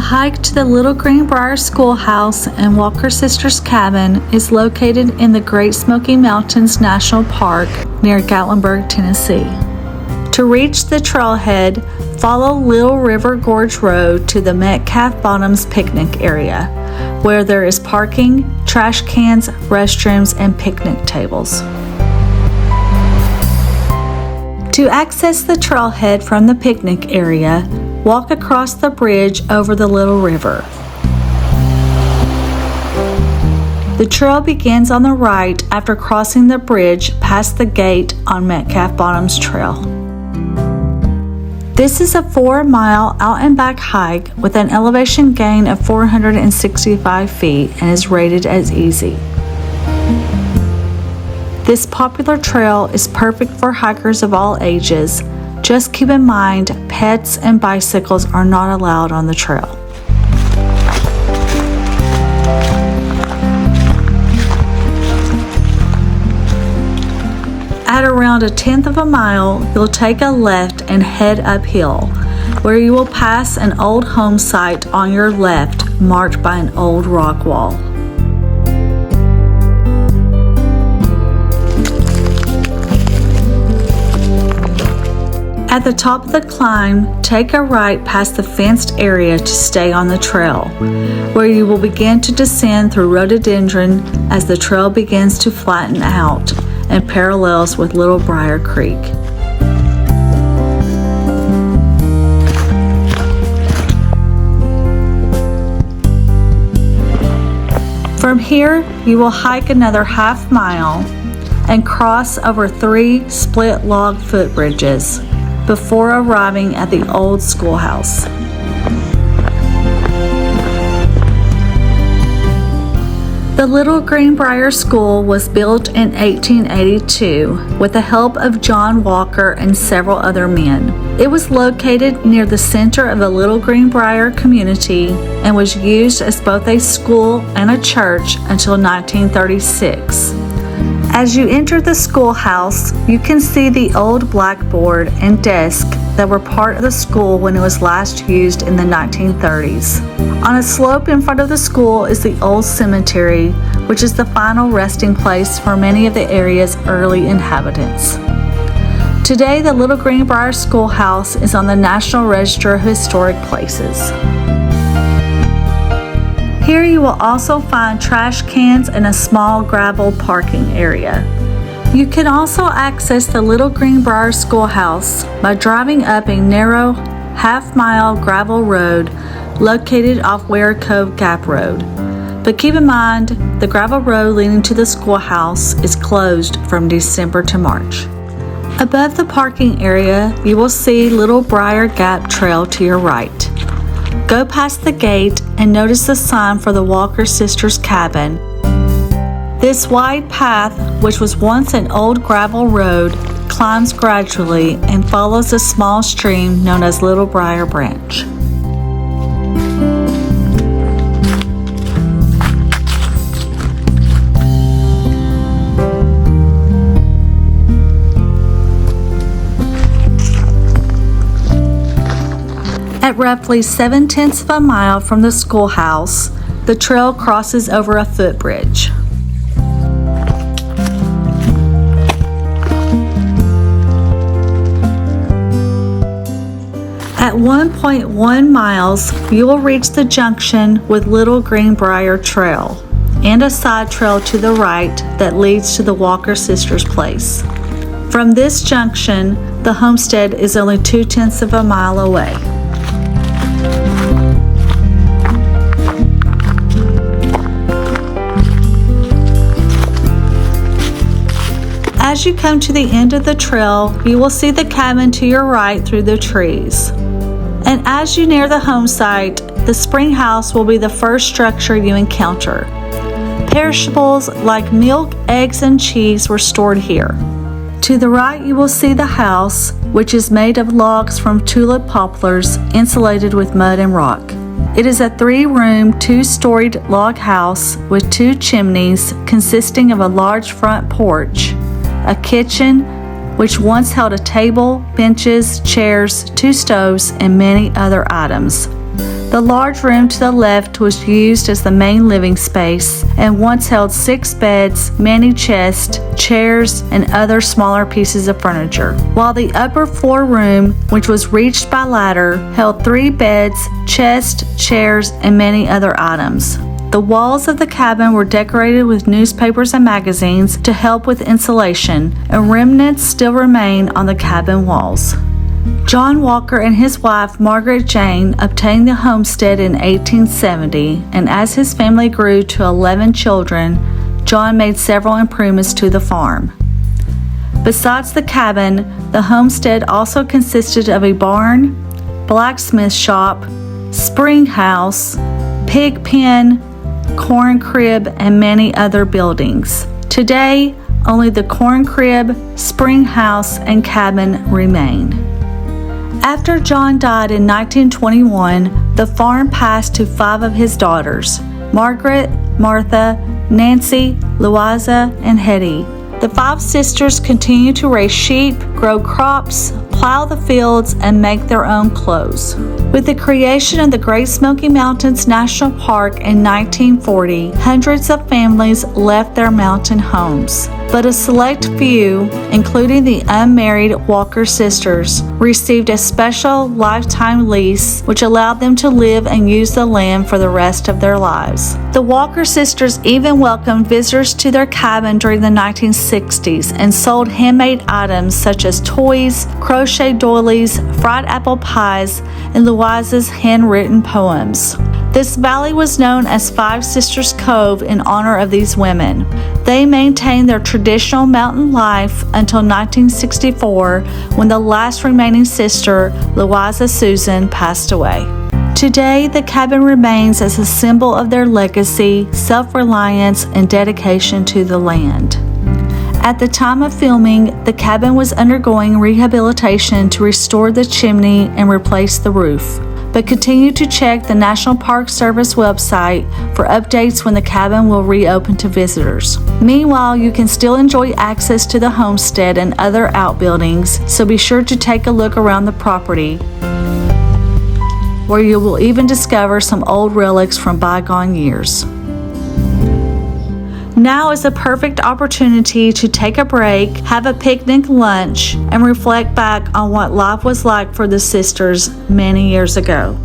hike to the Little Greenbrier Schoolhouse and Walker Sisters Cabin is located in the Great Smoky Mountains National Park near Gatlinburg, Tennessee. To reach the trailhead, follow Little River Gorge Road to the Metcalf Bottoms picnic area, where there is parking, trash cans, restrooms, and picnic tables. To access the trailhead from the picnic area, walk across the bridge over the Little River. The trail begins on the right after crossing the bridge past the gate on Metcalf Bottoms Trail. This is a 4-mile out and back hike with an elevation gain of 465 feet and is rated as easy. This popular trail is perfect for hikers of all ages. Just keep in mind, pets and bicycles are not allowed on the trail. At around 1/10 of a mile, you'll take a left and head uphill, where you will pass an old home site on your left marked by an old rock wall. At the top of the climb, take a right past the fenced area to stay on the trail, where you will begin to descend through rhododendron as the trail begins to flatten out and parallels with Little Brier Creek. From here, you will hike another half mile and cross over 3 split log footbridges before arriving at the old schoolhouse. The Little Greenbrier School was built in 1882 with the help of John Walker and several other men. It was located near the center of the Little Greenbrier community and was used as both a school and a church until 1936. As you enter the schoolhouse, you can see the old blackboard and desk that were part of the school when it was last used in the 1930s. On a slope in front of the school is the old cemetery, which is the final resting place for many of the area's early inhabitants. Today, the Little Greenbrier Schoolhouse is on the National Register of Historic Places. Here you will also find trash cans and a small gravel parking area. You can also access the Little Greenbrier Schoolhouse by driving up a narrow half-mile gravel road located off Ware Cove Gap Road. But keep in mind, the gravel road leading to the schoolhouse is closed from December to March. Above the parking area, you will see Little Brier Gap Trail to your right. Go past the gate and notice the sign for the Walker Sisters Cabin. This wide path, which was once an old gravel road, climbs gradually and follows a small stream known as Little Brier Branch. At roughly 7/10 of a mile from the schoolhouse, the trail crosses over a footbridge. At 1.1 miles, you will reach the junction with Little Greenbrier Trail and a side trail to the right that leads to the Walker Sisters place. From this junction, the homestead is only 2/10 of a mile away. As you come to the end of the trail, you will see the cabin to your right through the trees. And as you near the home site, the spring house will be the first structure you encounter. Perishables like milk, eggs, and cheese were stored here. To the right, you will see the house, which is made of logs from tulip poplars insulated with mud and rock. It is a 3-room, 2-storied log house with 2 chimneys consisting of a large front porch, a kitchen, which once held a table, benches, chairs, 2 stoves, and many other items, The large room to the left was used as the main living space and once held 6 beds, many chests, chairs, and other smaller pieces of furniture, while the upper floor room, which was reached by ladder, held 3 beds, chests, chairs, and many other items. The walls of the cabin were decorated with newspapers and magazines to help with insulation, and remnants still remain on the cabin walls. John Walker and his wife Margaret Jane obtained the homestead in 1870, and as his family grew to 11 children, John made several improvements to the farm. Besides the cabin, the homestead also consisted of a barn, blacksmith shop, spring house, pig pen, corn crib, and many other buildings. Today, only the corn crib, spring house, and cabin remain. After John died in 1921, the farm passed to 5 of his daughters, Margaret, Martha, Nancy, Louisa, and Hetty. The 5 sisters continued to raise sheep, grow crops, plow the fields, and make their own clothes. With the creation of the Great Smoky Mountains National Park in 1940, hundreds of families left their mountain homes. But a select few, including the unmarried Walker sisters, received a special lifetime lease which allowed them to live and use the land for the rest of their lives. The Walker sisters even welcomed visitors to their cabin during the 1960s and sold handmade items such as toys, crochet doilies, fried apple pies, and Louisa's handwritten poems. This valley was known as Five Sisters Cove in honor of these women. They maintained their traditional mountain life until 1964, when the last remaining sister, Louisa Susan, passed away. Today, the cabin remains as a symbol of their legacy, self-reliance, and dedication to the land. At the time of filming, the cabin was undergoing rehabilitation to restore the chimney and replace the roof. But continue to check the National Park Service website for updates when the cabin will reopen to visitors. Meanwhile, you can still enjoy access to the homestead and other outbuildings, so be sure to take a look around the property, where you will even discover some old relics from bygone years. Now is a perfect opportunity to take a break, have a picnic lunch, and reflect back on what life was like for the sisters many years ago.